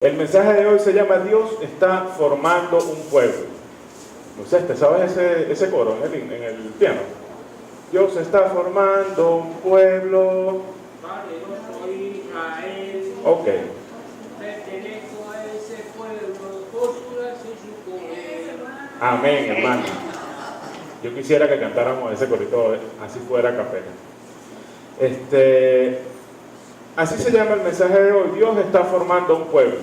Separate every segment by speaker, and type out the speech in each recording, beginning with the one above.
Speaker 1: El mensaje de hoy se llama Dios está formando un pueblo. No sé, ¿te sabes ese coro en el piano? Dios está formando un pueblo.
Speaker 2: Vale, yo soy Israel.
Speaker 1: Ok.
Speaker 2: Pertenezco a ese pueblo, Josué y su poder.
Speaker 1: Amén, hermano. Yo quisiera que cantáramos ese corito, así fuera a capela. Así se llama el mensaje de hoy. Dios está formando un pueblo.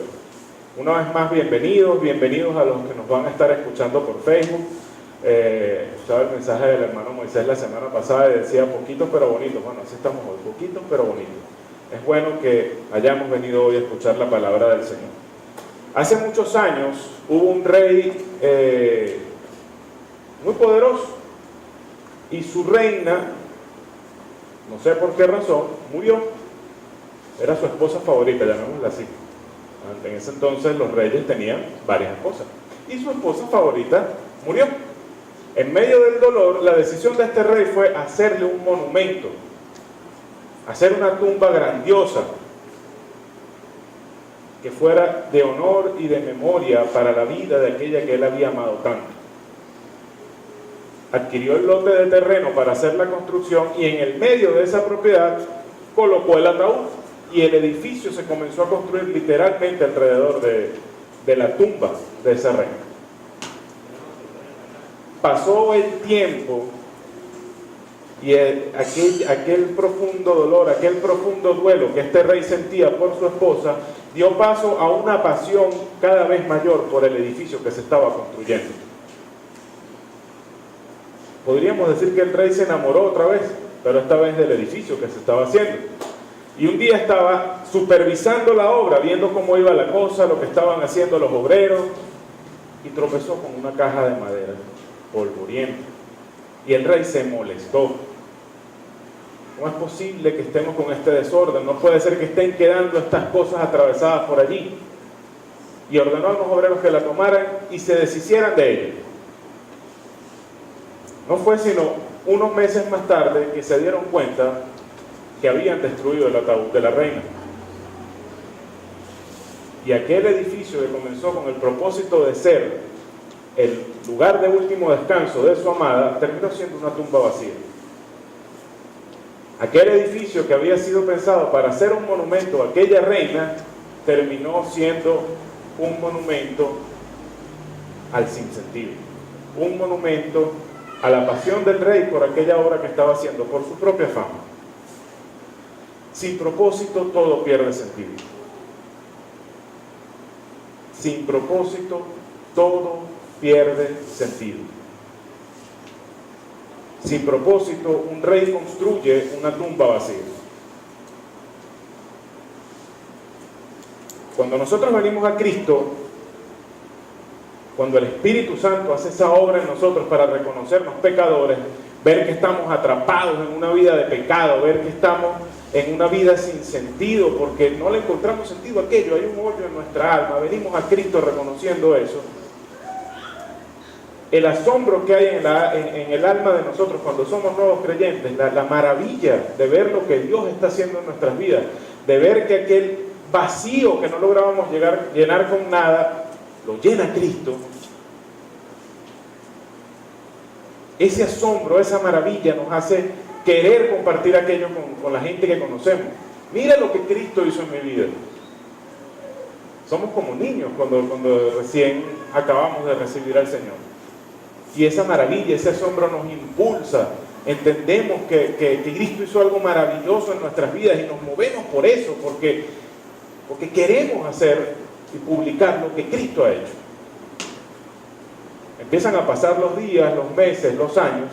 Speaker 1: Una vez más, bienvenidos a los que nos van a estar escuchando por Facebook. Escuchaba el mensaje del hermano Moisés la semana pasada y decía poquitos pero bonitos. Bueno, así estamos hoy, poquitos pero bonitos. Es bueno que hayamos venido hoy a escuchar la palabra del Señor. Hace muchos años hubo un rey muy poderoso y su reina, no sé por qué razón, murió. Era su esposa favorita, llamémosla así. En ese entonces los reyes tenían varias esposas y su esposa favorita murió. En medio del dolor, la decisión de este rey fue hacerle un monumento, hacer una tumba grandiosa que fuera de honor y de memoria para la vida de aquella que él había amado tanto. Adquirió el lote de terreno para hacer la construcción y en el medio de esa propiedad colocó el ataúd. Y el edificio se comenzó a construir literalmente alrededor de la tumba de esa reina. Pasó el tiempo y aquel profundo dolor, aquel profundo duelo que este rey sentía por su esposa, dio paso a una pasión cada vez mayor por el edificio que se estaba construyendo. Podríamos decir que el rey se enamoró otra vez, pero esta vez del edificio que se estaba haciendo. Y un día estaba supervisando la obra, viendo cómo iba la cosa, lo que estaban haciendo los obreros, y tropezó con una caja de madera polvorienta. Y el rey se molestó. ¿Cómo es posible que estemos con este desorden? No puede ser que estén quedando estas cosas atravesadas por allí. Y ordenó a los obreros que la tomaran y se deshicieran de ella. No fue sino unos meses más tarde que se dieron cuenta que habían destruido el ataúd de la reina. Y aquel edificio que comenzó con el propósito de ser el lugar de último descanso de su amada, terminó siendo una tumba vacía. Aquel edificio que había sido pensado para ser un monumento a aquella reina, terminó siendo un monumento al sinsentido, un monumento a la pasión del rey por aquella obra que estaba haciendo por su propia fama. Sin propósito todo pierde sentido. Sin propósito todo pierde sentido. Sin propósito un rey construye una tumba vacía. Cuando nosotros venimos a Cristo, cuando el Espíritu Santo hace esa obra en nosotros para reconocernos pecadores, ver que estamos atrapados en una vida de pecado, ver que estamos en una vida sin sentido, porque no le encontramos sentido a aquello, hay un hoyo en nuestra alma, venimos a Cristo reconociendo eso. El asombro que hay en el alma de nosotros cuando somos nuevos creyentes, la maravilla de ver lo que Dios está haciendo en nuestras vidas, de ver que aquel vacío que no lográbamos llenar con nada, lo llena Cristo. Ese asombro, esa maravilla nos hace querer compartir aquello con la gente que conocemos. Mira lo que Cristo hizo en mi vida. Somos como niños cuando recién acabamos de recibir al Señor. Y esa maravilla, ese asombro nos impulsa. Entendemos que Cristo hizo algo maravilloso en nuestras vidas y nos movemos por eso, porque queremos hacer y publicar lo que Cristo ha hecho. Empiezan a pasar los días, los meses, los años,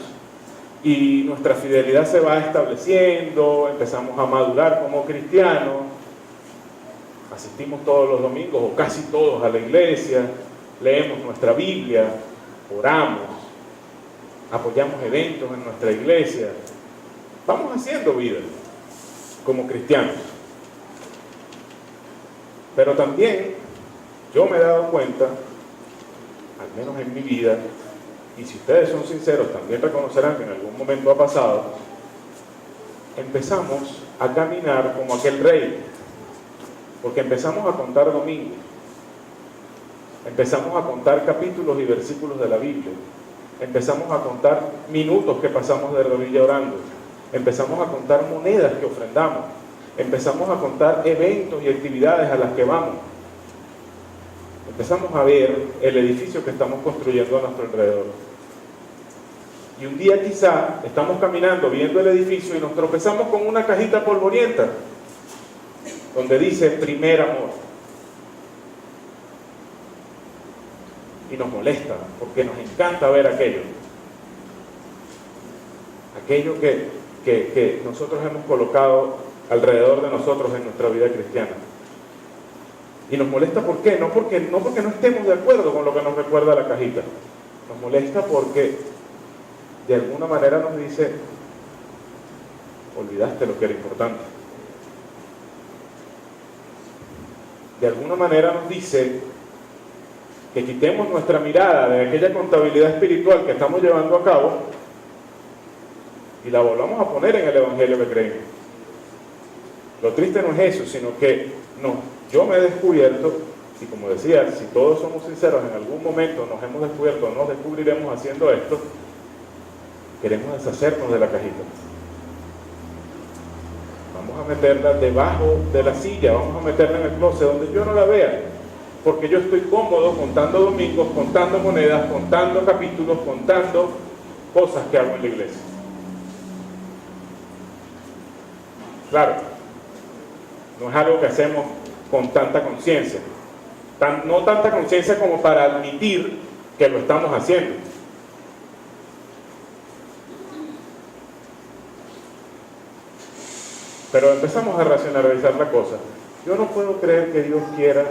Speaker 1: y nuestra fidelidad se va estableciendo, empezamos a madurar como cristianos, asistimos todos los domingos o casi todos a la iglesia, leemos nuestra Biblia, oramos, apoyamos eventos en nuestra iglesia, vamos haciendo vida como cristianos. Pero también yo me he dado cuenta, al menos en mi vida, y si ustedes son sinceros también reconocerán que en algún momento ha pasado, empezamos a caminar como aquel rey, porque empezamos a contar domingos, Empezamos a contar capítulos y versículos de la Biblia. Empezamos a contar minutos que pasamos de rodilla orando. Empezamos a contar monedas que ofrendamos. Empezamos a contar eventos y actividades a las que vamos. Empezamos a ver el edificio que estamos construyendo a nuestro alrededor. Y un día quizá estamos caminando viendo el edificio y nos tropezamos con una cajita polvorienta donde dice primer amor. Y nos molesta porque nos encanta ver aquello. Aquello que nosotros hemos colocado alrededor de nosotros en nuestra vida cristiana. Y nos molesta ¿por qué? No porque no estemos de acuerdo con lo que nos recuerda la cajita. Nos molesta porque de alguna manera nos dice, olvidaste lo que era importante. De alguna manera nos dice que quitemos nuestra mirada de aquella contabilidad espiritual que estamos llevando a cabo y la volvamos a poner en el evangelio que creemos. Lo triste no es eso, sino que yo me he descubierto, y como decía, si todos somos sinceros, en algún momento nos hemos descubierto, nos descubriremos haciendo esto, queremos deshacernos de la cajita. Vamos a meterla debajo de la silla, vamos a meterla en el closet donde yo no la vea, porque yo estoy cómodo contando domingos, contando monedas, contando capítulos, contando cosas que hago en la iglesia. Claro, no es algo que hacemos con tanta conciencia, no tanta conciencia como para admitir que lo estamos haciendo. Pero empezamos a racionalizar la cosa. Yo no puedo creer que Dios quiera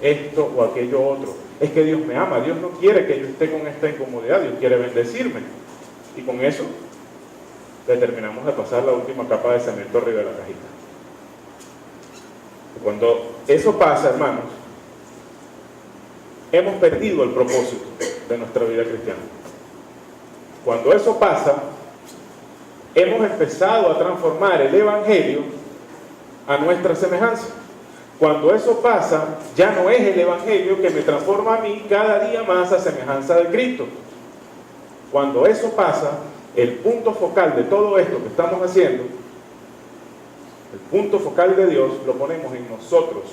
Speaker 1: esto o aquello otro. Es que Dios me ama. Dios no quiere que yo esté con esta incomodidad. Dios quiere bendecirme. Y con eso determinamos de pasar la última capa de cemento arriba de la cajita. Y cuando eso pasa, hermanos, hemos perdido el propósito de nuestra vida cristiana. Cuando eso pasa, hemos empezado a transformar el evangelio a nuestra semejanza. Cuando eso pasa, ya no es el evangelio que me transforma a mí cada día más a semejanza de Cristo. Cuando eso pasa, el punto focal de todo esto que estamos haciendo, el punto focal de Dios, lo ponemos en nosotros.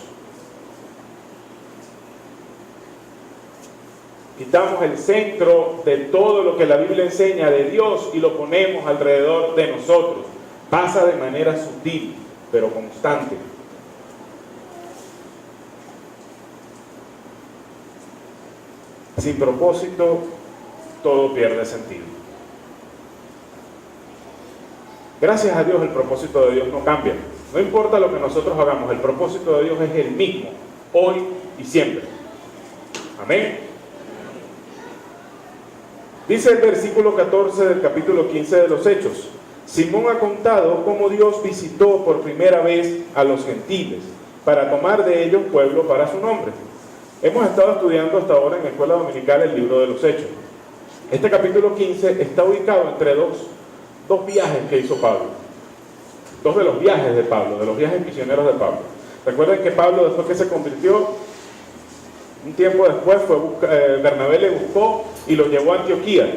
Speaker 1: Quitamos el centro de todo lo que la Biblia enseña de Dios y lo ponemos alrededor de nosotros. Pasa de manera sutil, pero constante. Sin propósito, todo pierde sentido. Gracias a Dios, el propósito de Dios no cambia. No importa lo que nosotros hagamos, el propósito de Dios es el mismo, hoy y siempre. Amén. Dice el versículo 14 del capítulo 15 de los Hechos: Simón ha contado cómo Dios visitó por primera vez a los gentiles para tomar de ellos pueblo para su nombre. Hemos estado estudiando hasta ahora en la escuela dominical el libro de los Hechos. Este capítulo 15 está ubicado entre dos viajes que hizo Pablo. Dos de los viajes de Pablo, de los viajes misioneros de Pablo. Recuerden que Pablo, después que se convirtió, un tiempo después Bernabé le buscó y lo llevó a Antioquía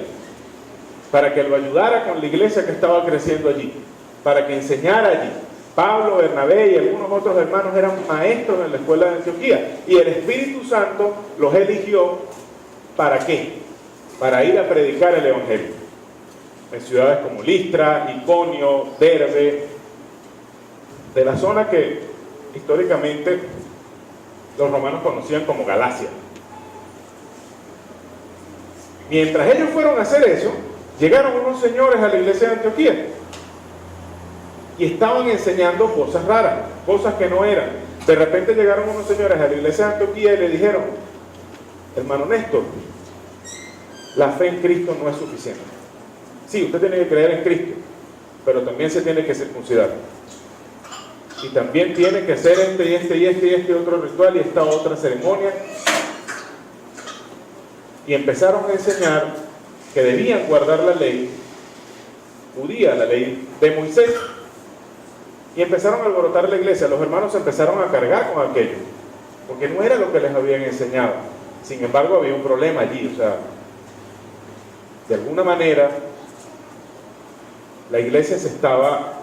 Speaker 1: para que lo ayudara con la iglesia que estaba creciendo allí, para que enseñara allí. Pablo, Bernabé y algunos otros hermanos eran maestros en la escuela de Antioquía, y el Espíritu Santo los eligió ¿para qué? Para ir a predicar el evangelio en ciudades como Listra, Iconio, Derbe, de la zona que históricamente los romanos conocían como Galacia. Mientras ellos fueron a hacer eso, llegaron unos señores a la iglesia de Antioquía y estaban enseñando cosas raras, cosas que no eran. De repente llegaron unos señores a la iglesia de Antioquía y le dijeron: hermano Néstor, la fe en Cristo no es suficiente. Sí, usted tiene que creer en Cristo, pero también se tiene que circuncidar. Y también tiene que hacer este otro ritual y esta otra ceremonia. Y empezaron a enseñar que debían guardar la ley judía, la ley de Moisés. Y empezaron a alborotar la iglesia. Los hermanos empezaron a cargar con aquello, porque no era lo que les habían enseñado. Sin embargo, había un problema allí, o sea, de alguna manera la iglesia se estaba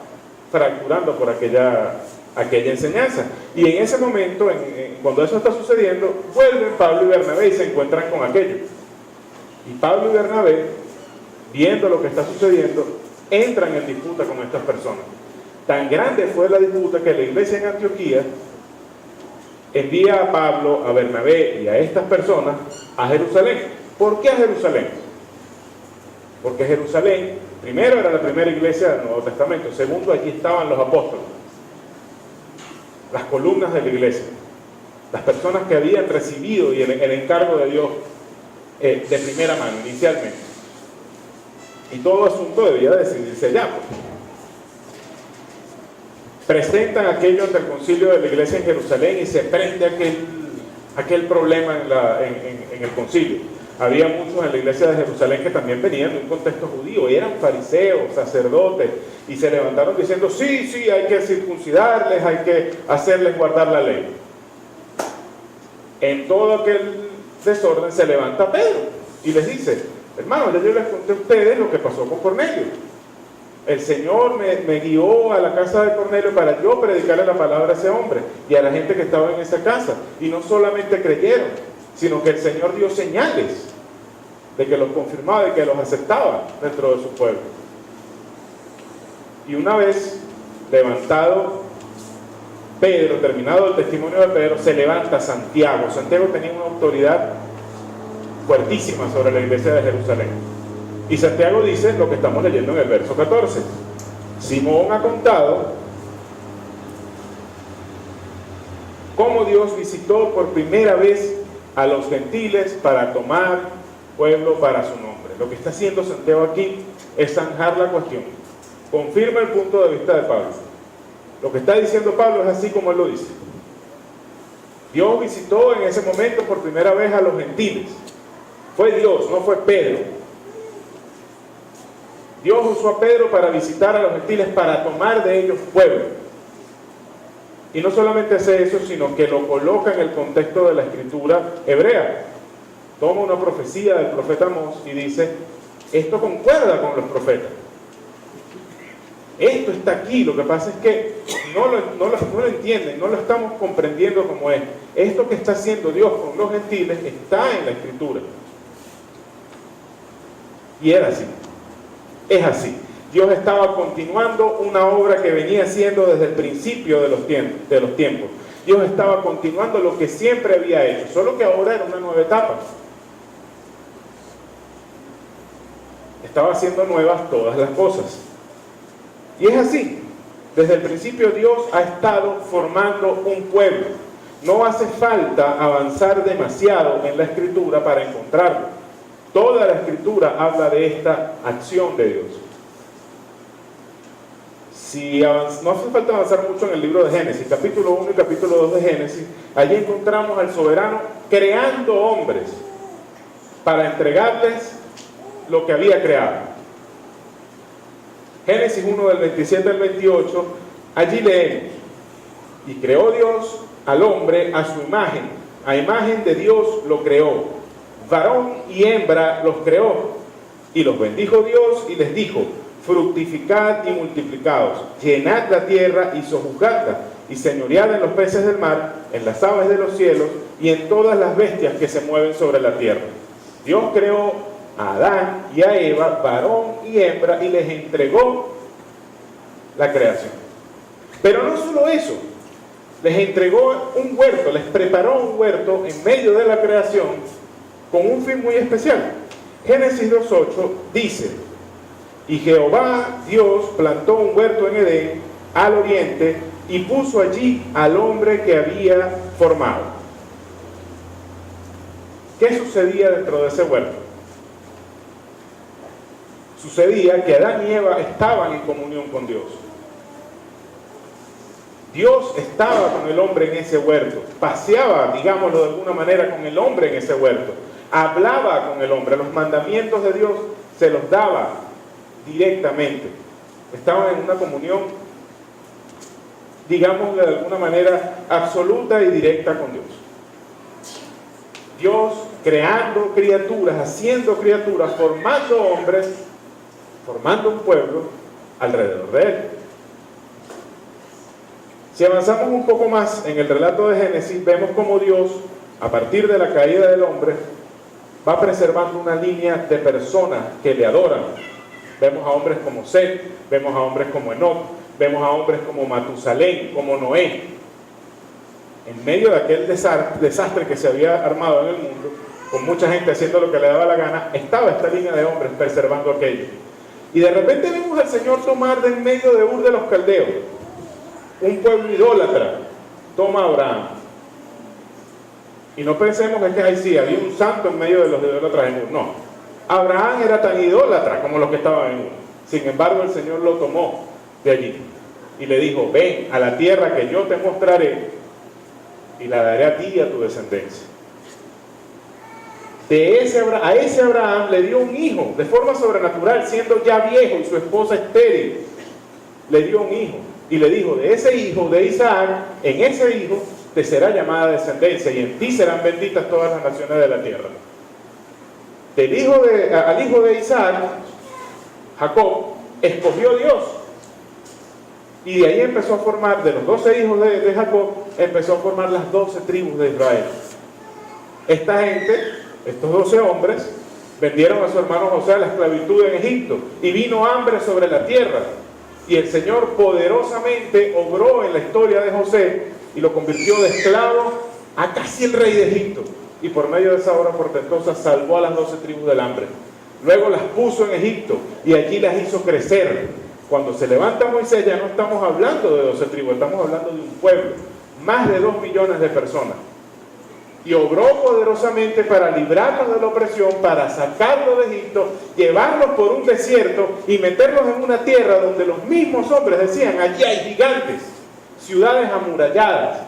Speaker 1: fracturando por aquella enseñanza. Y en ese momento, cuando eso está sucediendo, vuelven Pablo y Bernabé y se encuentran con aquello. Y Pablo y Bernabé, viendo lo que está sucediendo, entran en disputa con estas personas. Tan grande fue la disputa que la iglesia en Antioquía envía a Pablo, a Bernabé y a estas personas a Jerusalén. ¿Por qué a Jerusalén? Porque Jerusalén, primero, era la primera iglesia del Nuevo Testamento. Segundo, allí estaban los apóstoles, las columnas de la iglesia, las personas que habían recibido el encargo de Dios de primera mano, inicialmente. Y todo asunto debía decidirse allá. Presentan aquello ante el concilio de la iglesia en Jerusalén y se prende aquel problema en el concilio. Había muchos en la iglesia de Jerusalén que también venían de un contexto judío, y eran fariseos, sacerdotes, y se levantaron diciendo, sí, hay que circuncidarles, hay que hacerles guardar la ley. En todo aquel desorden se levanta Pedro y les dice, hermanos, ya yo les conté a ustedes lo que pasó con Cornelio. El Señor me guió a la casa de Cornelio para yo predicarle la palabra a ese hombre y a la gente que estaba en esa casa. Y no solamente creyeron, sino que el Señor dio señales de que los confirmaba, de que los aceptaba dentro de su pueblo. Y una vez levantado Pedro, terminado el testimonio de Pedro, se levanta Santiago. Santiago tenía una autoridad fuertísima sobre la iglesia de Jerusalén. Y Santiago dice lo que estamos leyendo en el verso 14. Simón ha contado cómo Dios visitó por primera vez a los gentiles para tomar pueblo para su nombre. Lo que está haciendo Santiago aquí es zanjar la cuestión. Confirma el punto de vista de Pablo. Lo que está diciendo Pablo es así como él lo dice. Dios visitó en ese momento por primera vez a los gentiles. Fue Dios, no fue Pedro. Dios usó a Pedro para visitar a los gentiles, para tomar de ellos pueblo. Y no solamente hace eso, sino que lo coloca en el contexto de la escritura hebrea. Toma una profecía del profeta Amós y dice, esto concuerda con los profetas. Esto está aquí, lo que pasa es que no lo entienden, no lo estamos comprendiendo como es. Esto que está haciendo Dios con los gentiles está en la escritura. Y era así. Es así. Dios estaba continuando una obra que venía haciendo desde el principio de los tiempos. Dios estaba continuando lo que siempre había hecho, solo que ahora era una nueva etapa. Estaba haciendo nuevas todas las cosas. Y es así. Desde el principio Dios ha estado formando un pueblo. No hace falta avanzar demasiado en la escritura para encontrarlo. Toda la escritura habla de esta acción de Dios. No hace falta avanzar mucho en el libro de Génesis, capítulo 1 y capítulo 2 de Génesis. Allí encontramos al soberano creando hombres para entregarles lo que había creado. Génesis 1 del 27 al 28, allí leemos, y creó Dios al hombre a su imagen, a imagen de Dios lo creó. Varón y hembra los creó, y los bendijo Dios y les dijo, fructificad y multiplicaos, llenad la tierra y sojuzgadla, y señoread en los peces del mar, en las aves de los cielos, y en todas las bestias que se mueven sobre la tierra. Dios creó a Adán y a Eva, varón y hembra, y les entregó la creación. Pero no solo eso, les entregó un huerto, les preparó un huerto en medio de la creación, con un fin muy especial. Génesis 2.8 dice, y Jehová Dios plantó un huerto en Edén, al oriente, y puso allí al hombre que había formado. ¿Qué sucedía dentro de ese huerto? Sucedía que Adán y Eva estaban en comunión con Dios. Dios estaba con el hombre en ese huerto, paseaba, digámoslo de alguna manera, con el hombre en ese huerto. Hablaba con el hombre, los mandamientos de Dios se los daba directamente. Estaban en una comunión, digamos de alguna manera, absoluta y directa con Dios. Dios creando criaturas, haciendo criaturas, formando hombres, formando un pueblo alrededor de él. Si avanzamos un poco más en el relato de Génesis, vemos cómo Dios, a partir de la caída del hombre, va preservando una línea de personas que le adoran. Vemos a hombres como Set, vemos a hombres como Enoc, vemos a hombres como Matusalén, como Noé. En medio de aquel desastre que se había armado en el mundo, con mucha gente haciendo lo que le daba la gana, estaba esta línea de hombres preservando aquello. Y de repente vemos al Señor tomar de en medio de Ur de los Caldeos un pueblo idólatra, toma a Abraham. Y no pensemos que ahí sí, había un santo en medio de los idólatras en Ur. No, Abraham era tan idólatra como los que estaban en Ur. Sin embargo, el Señor lo tomó de allí y le dijo: ven a la tierra que yo te mostraré y la daré a ti y a tu descendencia. A ese Abraham le dio un hijo de forma sobrenatural, siendo ya viejo y su esposa estéril. Le dio un hijo y le dijo: de ese hijo de Isaac, en ese hijo te será llamada descendencia y en ti serán benditas todas las naciones de la tierra. Al hijo de Isaac, Jacob, escogió Dios. Y de ahí empezó a formar, de los 12 hijos de Jacob, empezó a formar las 12 tribus de Israel. Esta gente, estos 12 hombres, vendieron a su hermano José a la esclavitud en Egipto y vino hambre sobre la tierra. Y el Señor poderosamente obró en la historia de José y lo convirtió de esclavo a casi el rey de Egipto. Y por medio de esa obra portentosa salvó a las 12 tribus del hambre. Luego las puso en Egipto y allí las hizo crecer. Cuando se levanta Moisés ya no estamos hablando de 12 tribus, estamos hablando de un pueblo, más de 2 millones de personas. Y obró poderosamente para librarlos de la opresión, para sacarlos de Egipto, llevarlos por un desierto y meterlos en una tierra donde los mismos hombres decían: allí hay gigantes, ciudades amuralladas.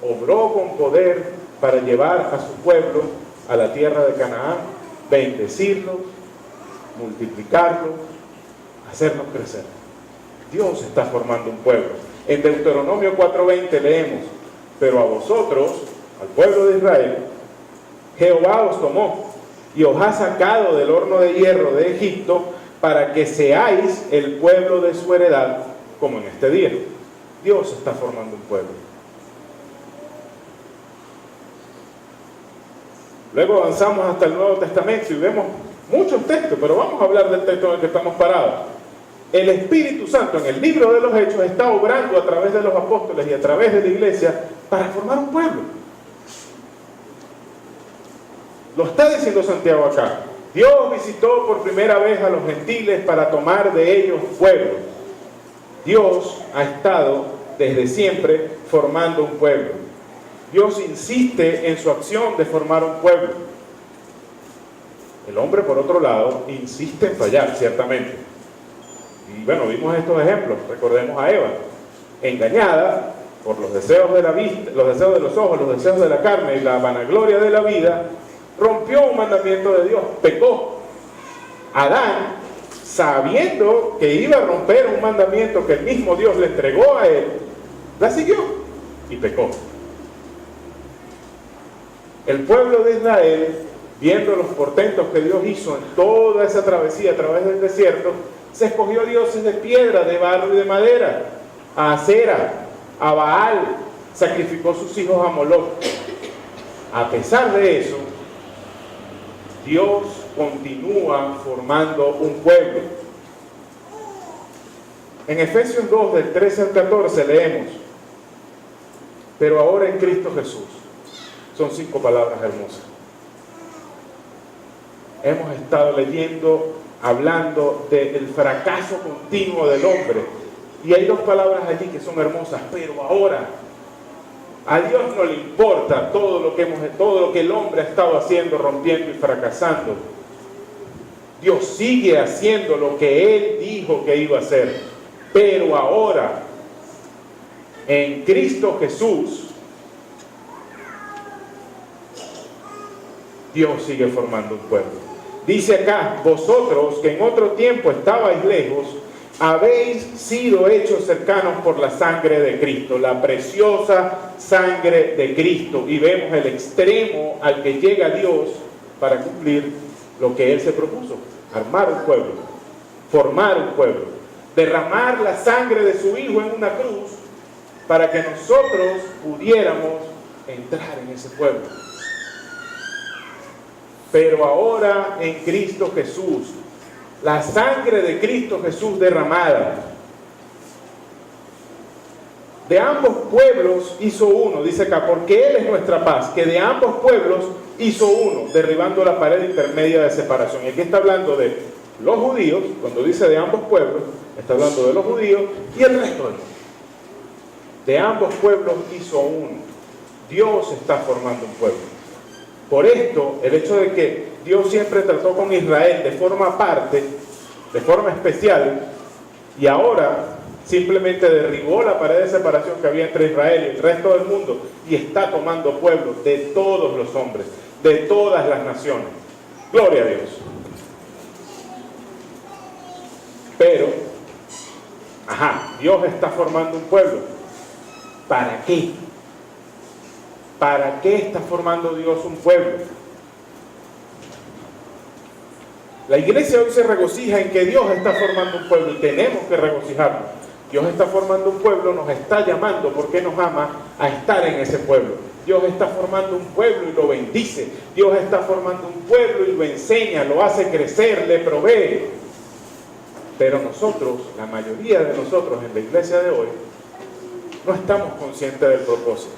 Speaker 1: Obró con poder para llevar a su pueblo a la tierra de Canaán, bendecirlos, multiplicarlos, hacernos crecer. Dios está formando un pueblo. En Deuteronomio 4:20 leemos: pero a vosotros, al pueblo de Israel, Jehová os tomó y os ha sacado del horno de hierro de Egipto para que seáis el pueblo de su heredad, como en este día. Dios está formando un pueblo. Luego avanzamos hasta el Nuevo Testamento y vemos muchos textos, pero vamos a hablar del texto en el que estamos parados. El Espíritu Santo en el libro de los Hechos está obrando a través de los apóstoles y a través de la iglesia para formar un pueblo. Lo está diciendo Santiago acá. Dios visitó por primera vez a los gentiles para tomar de ellos pueblo. Dios ha estado desde siempre formando un pueblo. Dios insiste en su acción de formar un pueblo. El hombre, por otro lado, insiste en fallar, ciertamente. Y bueno, vimos estos ejemplos. Recordemos a Eva, engañada por los deseos de la vista, los deseos de los ojos, los deseos de la carne y la vanagloria de la vida, rompió un mandamiento de Dios, pecó. Adán, sabiendo que iba a romper un mandamiento que el mismo Dios le entregó a él, la siguió y pecó. El pueblo de Israel, viendo los portentos que Dios hizo en toda esa travesía a través del desierto, se escogió dioses de piedra, de barro y de madera, a Acera, a Baal, sacrificó sus hijos a Moloc. A pesar de eso, Dios continúa formando un pueblo. En Efesios 2, del 13 al 14 leemos: pero ahora en Cristo Jesús. Son 5 palabras hermosas. Hemos estado leyendo, hablando del fracaso continuo del hombre. Y hay 2 palabras allí que son hermosas. Pero ahora, a Dios no le importa todo lo que el hombre ha estado haciendo, rompiendo y fracasando. Dios sigue haciendo lo que Él dijo que iba a hacer. Pero ahora, en Cristo Jesús, Dios sigue formando un pueblo. Dice acá: vosotros que en otro tiempo estabais lejos, habéis sido hechos cercanos por la sangre de Cristo, la preciosa sangre de Cristo. Y vemos el extremo al que llega Dios para cumplir lo que Él se propuso: armar un pueblo, formar un pueblo, derramar la sangre de su Hijo en una cruz para que nosotros pudiéramos entrar en ese pueblo. Pero ahora en Cristo Jesús, la sangre de Cristo Jesús derramada, de ambos pueblos hizo uno, dice acá, porque Él es nuestra paz, que de ambos pueblos hizo uno, derribando la pared intermedia de separación. Y aquí está hablando de los judíos, cuando dice de ambos pueblos, está hablando de los judíos y el resto del mundo. De ambos pueblos hizo uno. Dios está formando un pueblo. Por esto, el hecho de que Dios siempre trató con Israel de forma aparte, de forma especial, y ahora simplemente derribó la pared de separación que había entre Israel y el resto del mundo, y está tomando pueblos de todos los hombres, de todas las naciones. Gloria a Dios. Pero, Dios está formando un pueblo. ¿Para qué? ¿Para qué está formando Dios un pueblo? La iglesia hoy se regocija en que Dios está formando un pueblo y tenemos que regocijarnos. Dios está formando un pueblo, nos está llamando porque nos ama a estar en ese pueblo. Dios está formando un pueblo y lo bendice. Dios está formando un pueblo y lo enseña, lo hace crecer, le provee. Pero nosotros, la mayoría de nosotros en la iglesia de hoy, no estamos conscientes del propósito.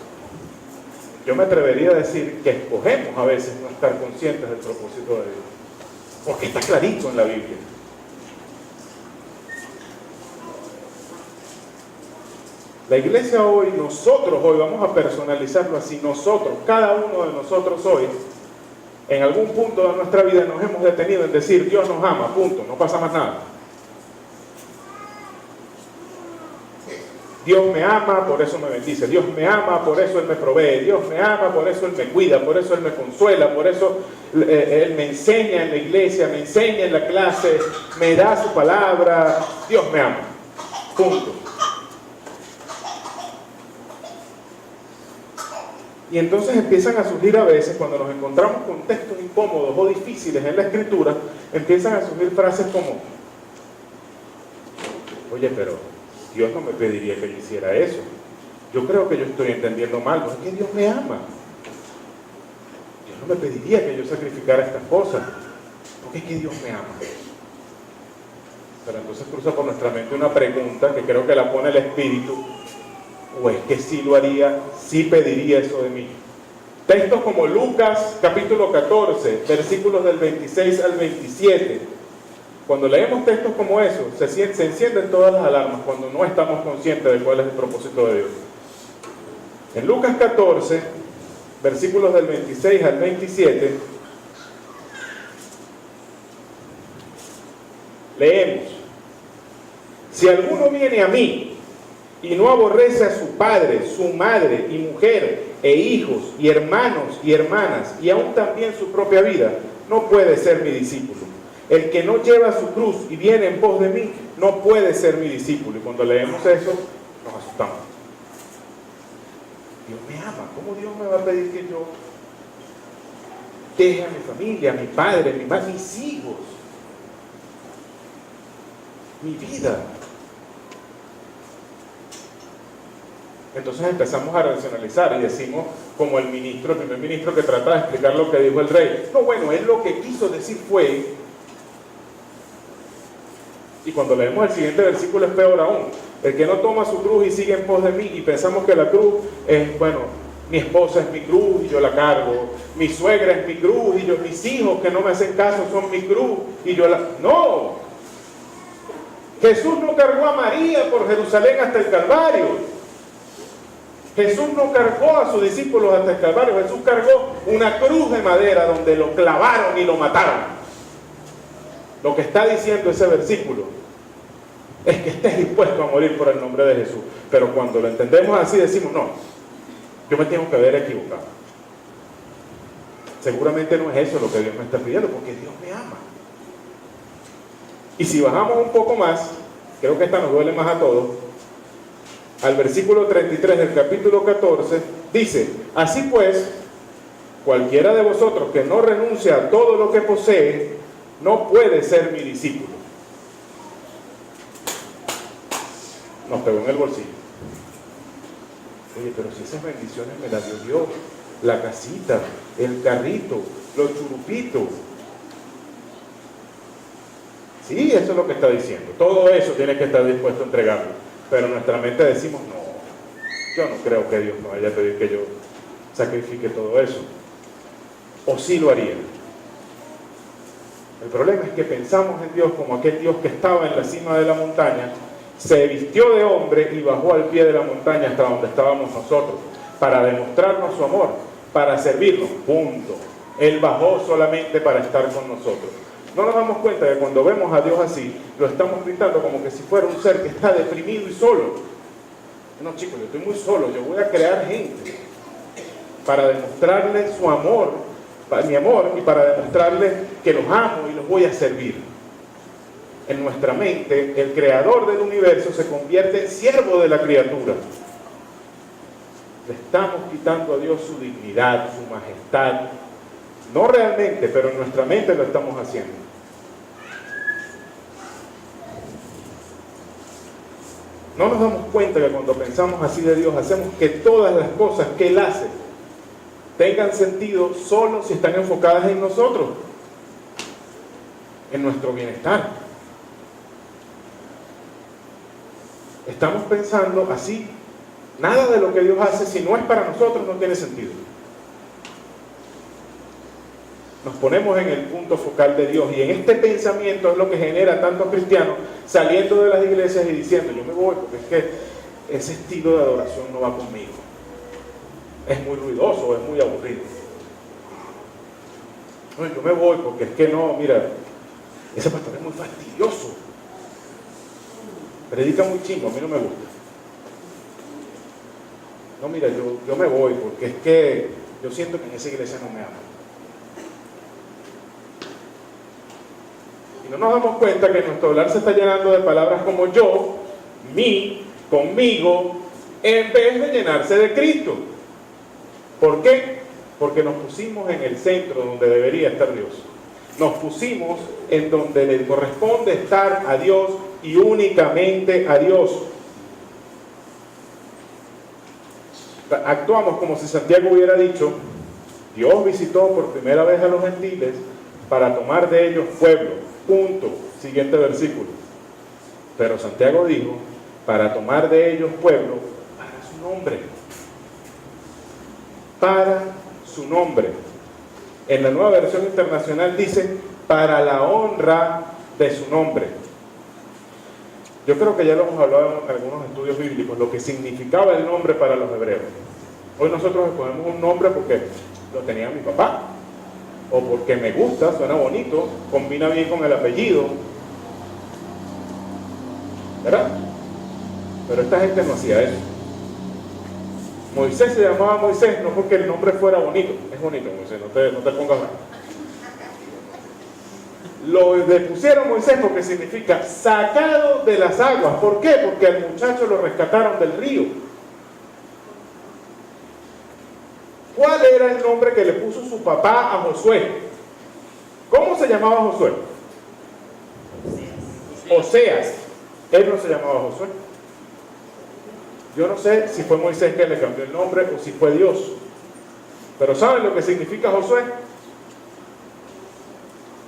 Speaker 1: Yo me atrevería a decir que escogemos a veces no estar conscientes del propósito de Dios, porque está clarito en la Biblia. La iglesia hoy, nosotros hoy, vamos a personalizarlo así, nosotros, cada uno de nosotros hoy, en algún punto de nuestra vida nos hemos detenido en decir, Dios nos ama, punto, no pasa más nada. Dios me ama, por eso me bendice. Dios me ama, por eso Él me provee. Dios me ama, por eso Él me cuida. Por eso Él me consuela. Por eso Él me enseña en la iglesia, me enseña en la clase, me da su palabra. Dios me ama. Punto. Y entonces empiezan a surgir a veces, cuando nos encontramos con textos incómodos o difíciles en la Escritura, empiezan a surgir frases como, oye, pero Dios no me pediría que yo hiciera eso. Yo creo que yo estoy entendiendo mal, no es que Dios me ama. Dios no me pediría que yo sacrificara estas cosas, porque es que Dios me ama. Pero entonces cruza por nuestra mente una pregunta que creo que la pone el Espíritu, o es que sí lo haría, sí pediría eso de mí. Textos como Lucas capítulo 14, versículos del 26 al 27. Cuando leemos textos como esos, se encienden todas las alarmas cuando no estamos conscientes de cuál es el propósito de Dios. En Lucas 14, versículos del 26 al 27, leemos: si alguno viene a mí y no aborrece a su padre, su madre y mujer, e hijos, y hermanos y hermanas, y aún también su propia vida, no puede ser mi discípulo. El que no lleva su cruz y viene en pos de mí, no puede ser mi discípulo. Y cuando leemos eso, nos asustamos. Dios me ama. ¿Cómo Dios me va a pedir que yo deje a mi familia, a mi padre, a mi madre, mis hijos, mi vida? Entonces empezamos a racionalizar y decimos, como el primer ministro que trata de explicar lo que dijo el rey. No, bueno, él lo que quiso decir fue... Y cuando leemos el siguiente versículo es peor aún. El que no toma su cruz y sigue en pos de mí, y pensamos que la cruz es, bueno, mi esposa es mi cruz y yo la cargo, mi suegra es mi cruz y yo, mis hijos que no me hacen caso son mi cruz y yo la... ¡No! Jesús no cargó a María por Jerusalén hasta el Calvario. Jesús no cargó a sus discípulos hasta el Calvario. Jesús cargó una cruz de madera donde lo clavaron y lo mataron. Lo que está diciendo ese versículo es que estés dispuesto a morir por el nombre de Jesús. Pero cuando lo entendemos así decimos, no, yo me tengo que haber equivocado. Seguramente no es eso lo que Dios me está pidiendo, porque Dios me ama. Y si bajamos un poco más, creo que esta nos duele más a todos, al versículo 33 del capítulo 14, dice: así pues, cualquiera de vosotros que no renuncia a todo lo que posee, no puede ser mi discípulo. Nos pegó en el bolsillo. Oye, pero si esas bendiciones me las dio Dios, la casita, el carrito, los churupitos. Sí, eso es lo que está diciendo. Todo eso tiene que estar dispuesto a entregarlo. Pero en nuestra mente decimos: no, yo no creo que Dios me vaya a pedir que yo sacrifique todo eso. O sí lo haría. El problema es que pensamos en Dios como aquel Dios que estaba en la cima de la montaña, se vistió de hombre y bajó al pie de la montaña hasta donde estábamos nosotros, para demostrarnos su amor, para servirnos, punto. Él bajó solamente para estar con nosotros. No nos damos cuenta que cuando vemos a Dios así, lo estamos pintando como que si fuera un ser que está deprimido y solo. No, chicos, yo estoy muy solo, yo voy a crear gente para demostrarle su amor, mi amor, y para demostrarle que los amo y los voy a servir. En nuestra mente, el creador del universo se convierte en siervo de la criatura. Le estamos quitando a Dios su dignidad, su majestad. No realmente, pero en nuestra mente lo estamos haciendo. No nos damos cuenta que cuando pensamos así de Dios, hacemos que todas las cosas que Él hace tengan sentido solo si están enfocadas en nosotros, en nuestro bienestar. Estamos pensando así: nada de lo que Dios hace, si no es para nosotros, no tiene sentido. Nos ponemos en el punto focal de Dios, y en este pensamiento es lo que genera a tantos cristianos saliendo de las iglesias y diciendo: yo me voy porque es que ese estilo de adoración no va conmigo, es muy ruidoso, es muy aburrido. No, yo me voy porque es que no, mira, ese pastor es muy fastidioso, predica muy chingo, a mí no me gusta. No, mira, yo me voy porque es que yo siento que en esa iglesia no me aman. Y no nos damos cuenta que nuestro hablar se está llenando de palabras como yo, mí, conmigo, en vez de llenarse de Cristo. ¿Por qué? Porque nos pusimos en el centro donde debería estar Dios. Nos pusimos en donde le corresponde estar a Dios y únicamente a Dios. Actuamos como si Santiago hubiera dicho: Dios visitó por primera vez a los gentiles para tomar de ellos pueblo. Punto. Siguiente versículo. Pero Santiago dijo: para tomar de ellos pueblo para su nombre. Para su nombre. En la Nueva Versión Internacional dice: para la honra de su nombre. Yo creo que ya lo hemos hablado en algunos estudios bíblicos, lo que significaba el nombre para los hebreos. Hoy nosotros escogemos un nombre porque lo tenía mi papá, o porque me gusta, suena bonito, combina bien con el apellido, ¿verdad? Pero esta gente no hacía eso. Moisés se llamaba Moisés no porque el nombre fuera bonito. Es bonito, Moisés, no te pongas mal. Lo depusieron Moisés porque significa sacado de las aguas. ¿Por qué? Porque al muchacho lo rescataron del río. ¿Cuál era el nombre que le puso su papá a Josué? ¿Cómo se llamaba Josué? Oseas. Él no se llamaba Josué. Yo no sé si fue Moisés que le cambió el nombre o si fue Dios. Pero ¿saben lo que significa Josué?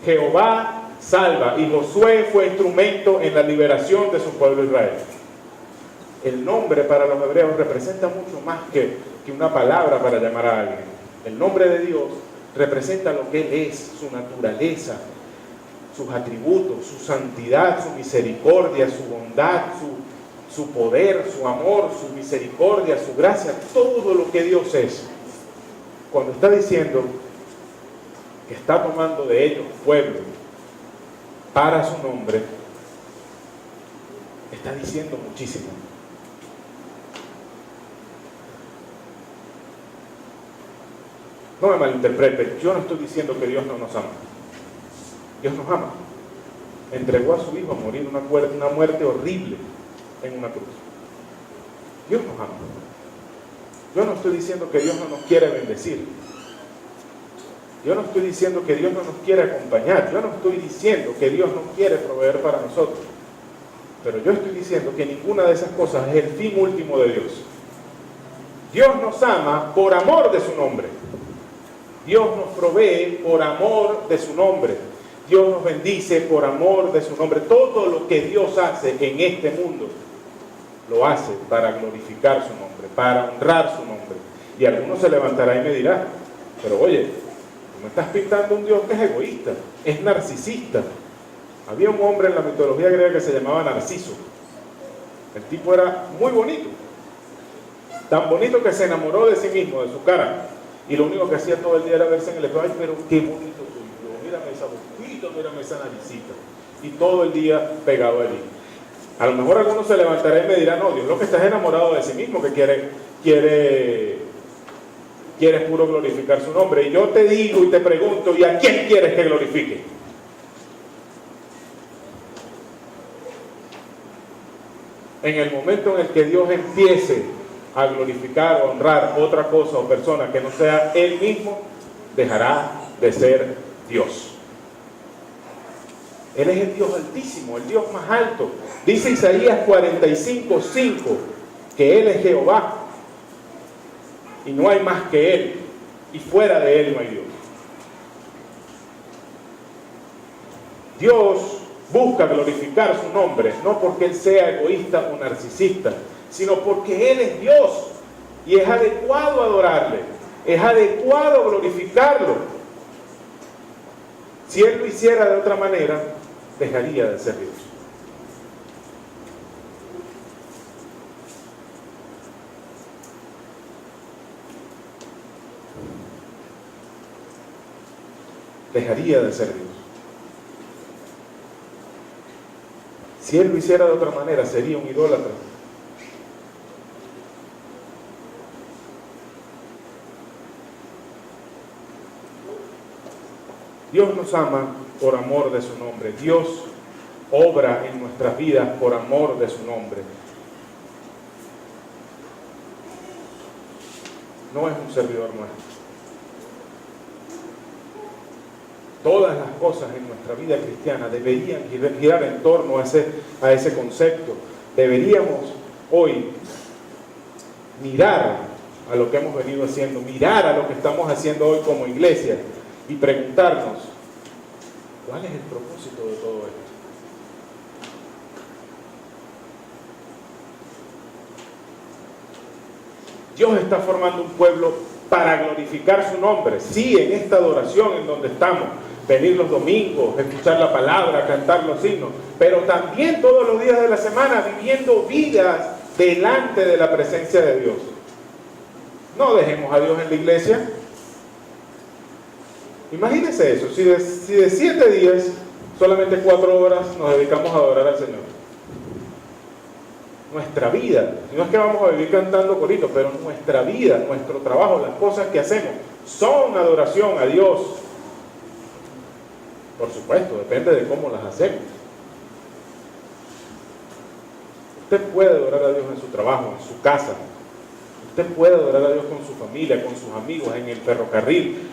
Speaker 1: Jehová salva. Y Josué fue instrumento en la liberación de su pueblo Israel. El nombre para los hebreos representa mucho más que una palabra para llamar a alguien. El nombre de Dios representa lo que Él es, su naturaleza, sus atributos, su santidad, su misericordia, su bondad, su poder, su amor, su misericordia, su gracia, todo lo que Dios es. Cuando está diciendo que está tomando de ellos pueblo para su nombre, está diciendo muchísimo. No me malinterprete, yo no estoy diciendo que Dios no nos ama. Dios nos ama. entregó a su Hijo a morir una muerte horrible en una cruz. Dios nos ama. Yo no estoy diciendo que Dios no nos quiere bendecir. Yo no estoy diciendo que Dios no nos quiere acompañar. Yo no estoy diciendo que Dios no quiere proveer para nosotros. Pero yo estoy diciendo que ninguna de esas cosas es el fin último de Dios. Dios nos ama por amor de su nombre. Dios nos provee por amor de su nombre. Dios nos bendice por amor de su nombre. Todo lo que Dios hace en este mundo, lo hace para glorificar su nombre, para honrar su nombre. Y alguno se levantará y me dirá, pero oye, tú me estás pintando un Dios que es egoísta, es narcisista. Había un hombre en la mitología griega que se llamaba Narciso. El tipo era muy bonito, tan bonito que se enamoró de sí mismo, de su cara, y lo único que hacía todo el día era verse en el espejo. Ay, pero qué bonito soy yo, mírame esa boquita, mírame esa naricita, y todo el día pegado allí. A lo mejor alguno se levantará y me dirá, no, Dios lo que está es enamorado de sí mismo, que quiere puro glorificar su nombre. Y yo te digo y te pregunto, ¿y a quién quieres que glorifique? En el momento en el que Dios empiece a glorificar o honrar otra cosa o persona que no sea Él mismo, dejará de ser Dios. Él es el Dios altísimo, el Dios más alto. Dice Isaías 45:5 que Él es Jehová y no hay más que Él, y fuera de Él no hay Dios. Dios busca glorificar su nombre, no porque Él sea egoísta o narcisista, sino porque Él es Dios y es adecuado adorarle, es adecuado glorificarlo. Si Él lo hiciera de otra manera, dejaría de ser Dios. Dejaría de ser Dios. Si Él lo hiciera de otra manera, sería un idólatra. Dios nos ama por amor de su nombre. Dios obra en nuestras vidas por amor de su nombre. No es un servidor nuestro. Todas las cosas en nuestra vida cristiana deberían girar en torno a ese concepto. Deberíamos hoy mirar a lo que hemos venido haciendo, mirar a lo que estamos haciendo hoy como iglesia y preguntarnos, ¿cuál es el propósito de todo esto? Dios está formando un pueblo para glorificar su nombre. Sí, en esta adoración en donde estamos, venir los domingos, escuchar la palabra, cantar los himnos, pero también todos los días de la semana viviendo vidas delante de la presencia de Dios. No dejemos a Dios en la iglesia. Imagínense eso, si de 7 días, solamente 4 horas nos dedicamos a adorar al Señor. Nuestra vida, no es que vamos a vivir cantando coritos, pero nuestra vida, nuestro trabajo, las cosas que hacemos, son adoración a Dios. Por supuesto, depende de cómo las hacemos. Usted puede adorar a Dios en su trabajo, en su casa. Usted puede adorar a Dios con su familia, con sus amigos, en el ferrocarril,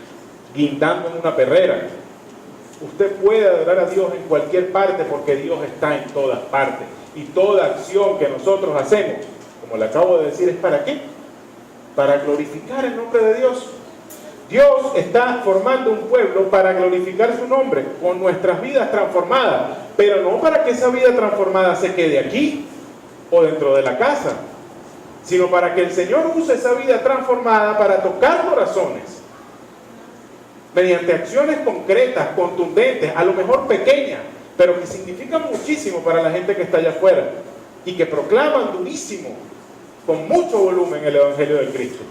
Speaker 1: guindando en una perrera. Usted puede adorar a Dios en cualquier parte porque Dios está en todas partes. Y toda acción que nosotros hacemos, como le acabo de decir, ¿es para qué? Para glorificar el nombre de Dios. Dios está formando un pueblo para glorificar su nombre, con nuestras vidas transformadas, pero no para que esa vida transformada se quede aquí o dentro de la casa, sino para que el Señor use esa vida transformada para tocar corazones, mediante acciones concretas, contundentes, a lo mejor pequeñas, pero que significan muchísimo para la gente que está allá afuera y que proclaman durísimo, con mucho volumen, el Evangelio de Cristo.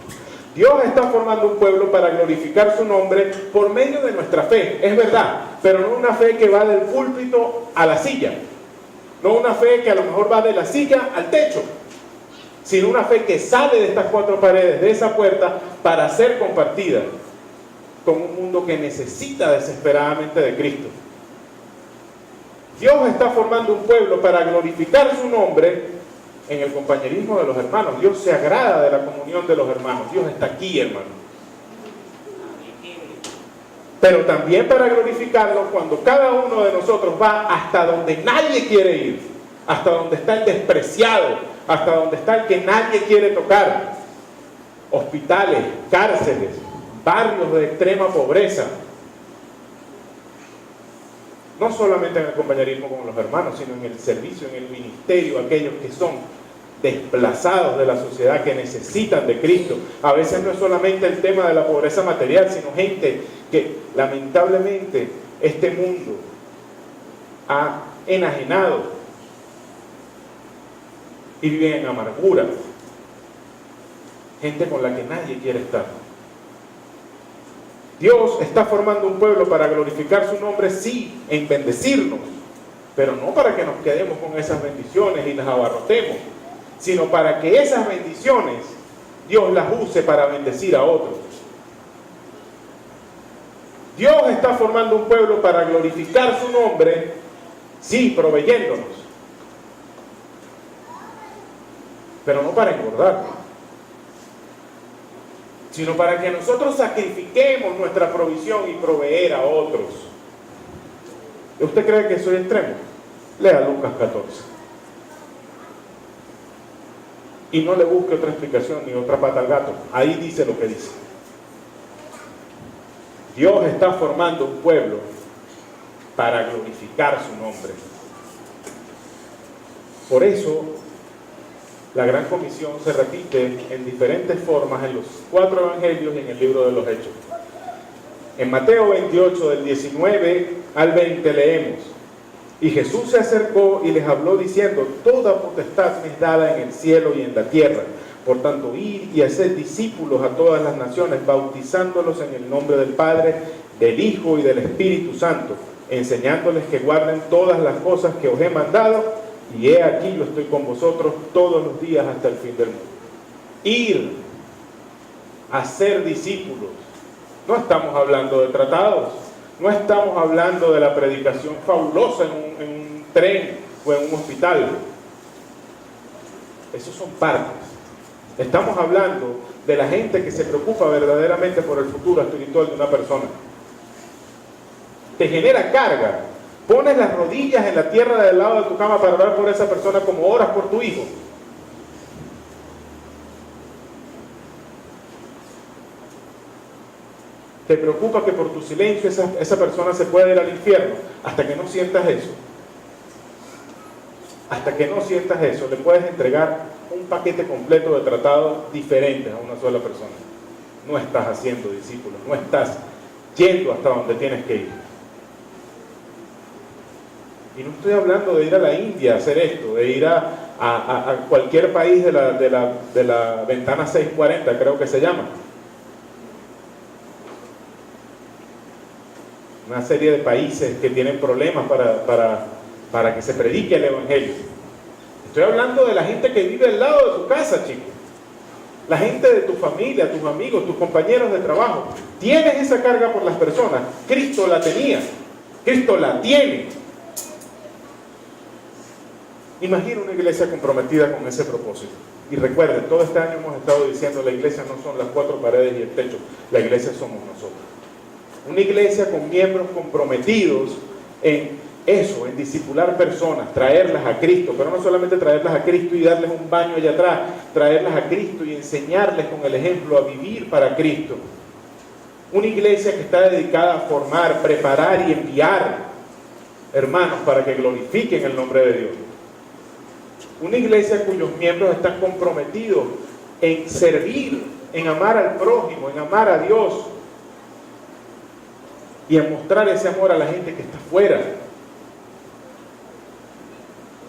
Speaker 1: Dios está formando un pueblo para glorificar su nombre por medio de nuestra fe, es verdad, pero no una fe que va del púlpito a la silla, no una fe que a lo mejor va de la silla al techo, sino una fe que sale de estas 4 paredes, de esa puerta, para ser compartida con un mundo que necesita desesperadamente de Cristo. Dios está formando un pueblo para glorificar su nombre en el compañerismo de los hermanos. Dios se agrada de la comunión de los hermanos. Dios está aquí, hermano. Pero también para glorificarlo cuando cada uno de nosotros va hasta donde nadie quiere ir, hasta donde está el despreciado, hasta donde está el que nadie quiere tocar. Hospitales, cárceles, barrios de extrema pobreza. No solamente en el compañerismo con los hermanos, sino en el servicio, en el ministerio, aquellos que son desplazados de la sociedad, que necesitan de Cristo. A veces no es solamente el tema de la pobreza material, sino gente que lamentablemente este mundo ha enajenado y viven en amargura. Gente con la que nadie quiere estar. Dios está formando un pueblo para glorificar su nombre, sí, en bendecirnos, pero no para que nos quedemos con esas bendiciones y las abarrotemos, sino para que esas bendiciones Dios las use para bendecir a otros. Dios está formando un pueblo para glorificar su nombre, sí, proveyéndonos, pero no para engordarnos, sino para que nosotros sacrifiquemos nuestra provisión y proveer a otros. ¿Usted cree que soy extremo? Lea Lucas 14. Y no le busque otra explicación ni otra pata al gato. Ahí dice lo que dice. Dios está formando un pueblo para glorificar su nombre. Por eso, la Gran Comisión se repite en diferentes formas en los 4 evangelios y en el libro de los Hechos. En Mateo 28, del 19 al 20 leemos: y Jesús se acercó y les habló diciendo: toda potestad me es dada en el cielo y en la tierra. Por tanto, id y haced discípulos a todas las naciones, bautizándolos en el nombre del Padre, del Hijo y del Espíritu Santo, enseñándoles que guarden todas las cosas que os he mandado, y he aquí yo estoy con vosotros todos los días hasta el fin del mundo. Ir a ser discípulos. No estamos hablando de tratados, no estamos hablando de la predicación fabulosa en un tren o en un hospital. Esos son partes. Estamos hablando de la gente que se preocupa verdaderamente por el futuro espiritual de una persona. Te genera carga. Pones las rodillas en la tierra del lado de tu cama para orar por esa persona como oras por tu hijo. Te preocupa que por tu silencio esa persona se pueda ir al infierno. Hasta que no sientas eso. Hasta que no sientas eso, le puedes entregar un paquete completo de tratados diferentes a una sola persona. No estás haciendo discípulos, no estás yendo hasta donde tienes que ir. Y no estoy hablando de ir a la India a hacer esto, de ir a cualquier país de la ventana 640, creo que se llama. Una serie de países que tienen problemas para que se predique el Evangelio. Estoy hablando de la gente que vive al lado de tu casa, chicos. La gente de tu familia, tus amigos, tus compañeros de trabajo. Tienes esa carga por las personas. Cristo la tenía. Cristo la tiene. Imagina una iglesia comprometida con ese propósito. Y recuerden, todo este año hemos estado diciendo, la iglesia no son las 4 paredes y el techo. La iglesia somos nosotros. Una iglesia con miembros comprometidos en eso, en discipular personas, traerlas a Cristo, pero no solamente traerlas a Cristo y darles un baño allá atrás, traerlas a Cristo y enseñarles con el ejemplo a vivir para Cristo. Una iglesia que está dedicada a formar, preparar y enviar hermanos para que glorifiquen el nombre de Dios. Una iglesia cuyos miembros están comprometidos en servir, en amar al prójimo, en amar a Dios y en mostrar ese amor a la gente que está afuera.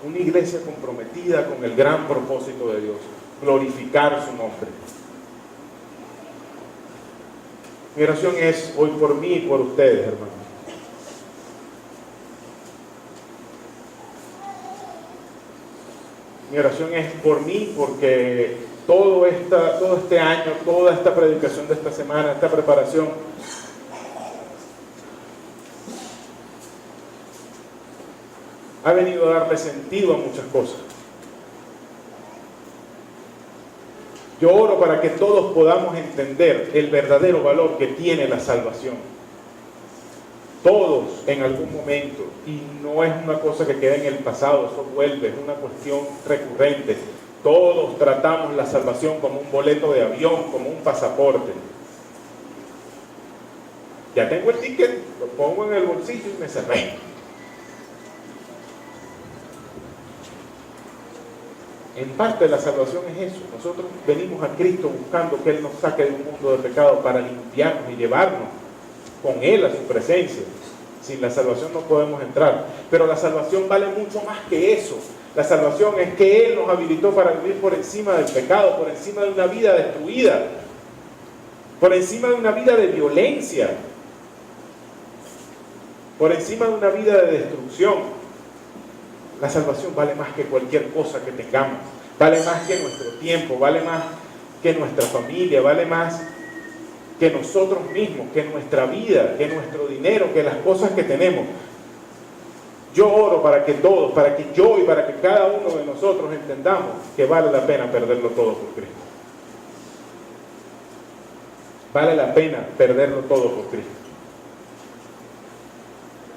Speaker 1: Una iglesia comprometida con el gran propósito de Dios, glorificar su nombre. Mi oración es hoy por mí y por ustedes, hermanos. Mi oración es por mí porque todo este año, toda esta predicación de esta semana, esta preparación, ha venido a darle sentido a muchas cosas. Yo oro para que todos podamos entender el verdadero valor que tiene la salvación. Todos en algún momento, y no es una cosa que queda en el pasado, eso vuelve, es una cuestión recurrente. Todos tratamos la salvación como un boleto de avión, como un pasaporte. Ya tengo el ticket, lo pongo en el bolsillo y me salvé. En parte la salvación es eso. Nosotros venimos a Cristo buscando que Él nos saque de un mundo de pecado para limpiarnos y llevarnos con Él a su presencia. Sin la salvación no podemos entrar. Pero la salvación vale mucho más que eso. La salvación es que Él nos habilitó para vivir por encima del pecado, por encima de una vida destruida, por encima de una vida de violencia, por encima de una vida de destrucción. La salvación vale más que cualquier cosa que tengamos, vale más que nuestro tiempo, vale más que nuestra familia, vale más que nosotros mismos, que nuestra vida, que nuestro dinero, que las cosas que tenemos. Yo oro para que todos, para que yo y para que cada uno de nosotros entendamos que vale la pena perderlo todo por Cristo. Vale la pena perderlo todo por Cristo.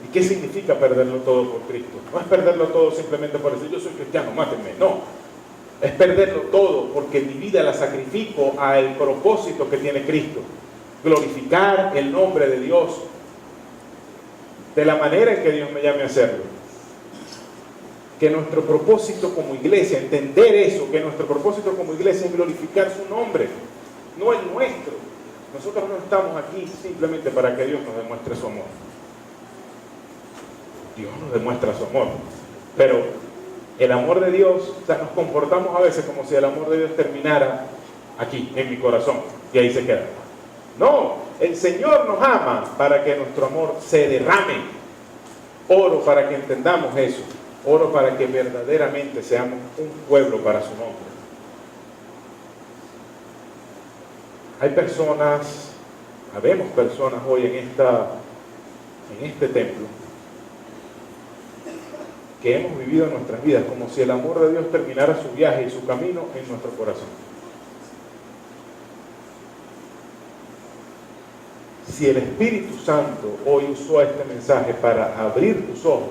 Speaker 1: ¿Y qué significa perderlo todo por Cristo? No es perderlo todo simplemente por decir yo soy cristiano, mátenme. No, es perderlo todo porque mi vida la sacrifico al propósito que tiene Cristo. Glorificar el nombre de Dios de la manera en que Dios me llame a hacerlo. Que nuestro propósito como iglesia, entender eso, que nuestro propósito como iglesia es glorificar su nombre, no el nuestro. Nosotros no estamos aquí simplemente para que Dios nos demuestre su amor. Dios nos demuestra su amor, pero el amor de Dios, o sea, nos comportamos a veces como si el amor de Dios terminara aquí, en mi corazón, y ahí se queda. No, el Señor nos ama para que nuestro amor se derrame. Oro para que entendamos eso, oro para que verdaderamente seamos un pueblo para su nombre. Hay personas, habemos personas hoy en este templo, que hemos vivido en nuestras vidas como si el amor de Dios terminara su viaje y su camino en nuestro corazón. Si el Espíritu Santo hoy usó este mensaje para abrir tus ojos,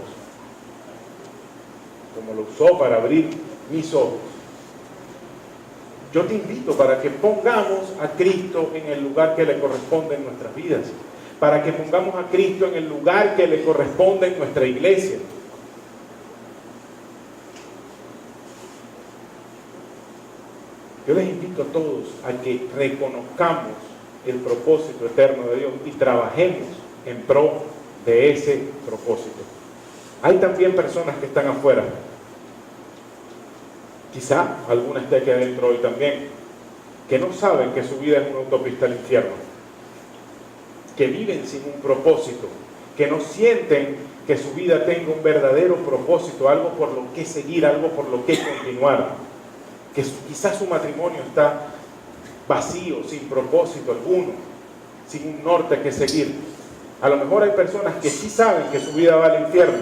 Speaker 1: como lo usó para abrir mis ojos, yo te invito para que pongamos a Cristo en el lugar que le corresponde en nuestras vidas, para que pongamos a Cristo en el lugar que le corresponde en nuestra iglesia. Yo les invito a todos a que reconozcamos el propósito eterno de Dios y trabajemos en pro de ese propósito. Hay también personas que están afuera. Quizá alguna esté aquí adentro hoy también, que no saben que su vida es una autopista al infierno, que viven sin un propósito, que no sienten que su vida tenga un verdadero propósito, algo por lo que seguir, algo por lo que continuar. Que quizás su matrimonio está vacío, sin propósito alguno, sin un norte que seguir. A lo mejor hay personas que sí saben que su vida va al infierno,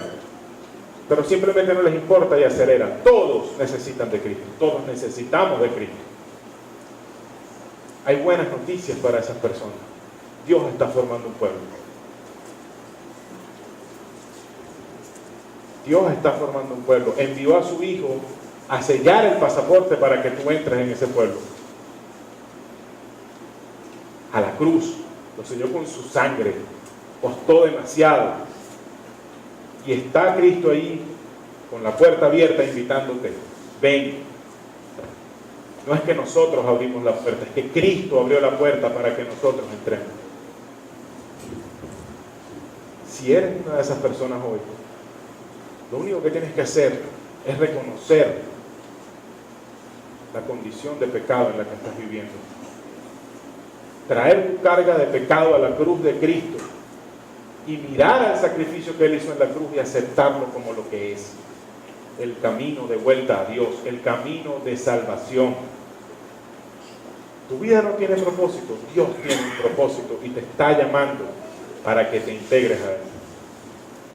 Speaker 1: pero simplemente no les importa y aceleran. Todos necesitan de Cristo, todos necesitamos de Cristo. Hay buenas noticias para esas personas. Dios está formando un pueblo. Dios está formando un pueblo. Envió a su Hijo a sellar el pasaporte para que tú entres en ese pueblo. A la cruz, lo selló con su sangre, costó demasiado. Y está Cristo ahí, con la puerta abierta, invitándote. Ven. No es que nosotros abrimos la puerta, es que Cristo abrió la puerta para que nosotros entremos. Si eres una de esas personas hoy, lo único que tienes que hacer es reconocer la condición de pecado en la que estás viviendo. Traer tu carga de pecado a la cruz de Cristo y mirar al sacrificio que Él hizo en la cruz y aceptarlo como lo que es. El camino de vuelta a Dios, el camino de salvación. Tu vida no tiene propósito, Dios tiene un propósito y te está llamando para que te integres a Él.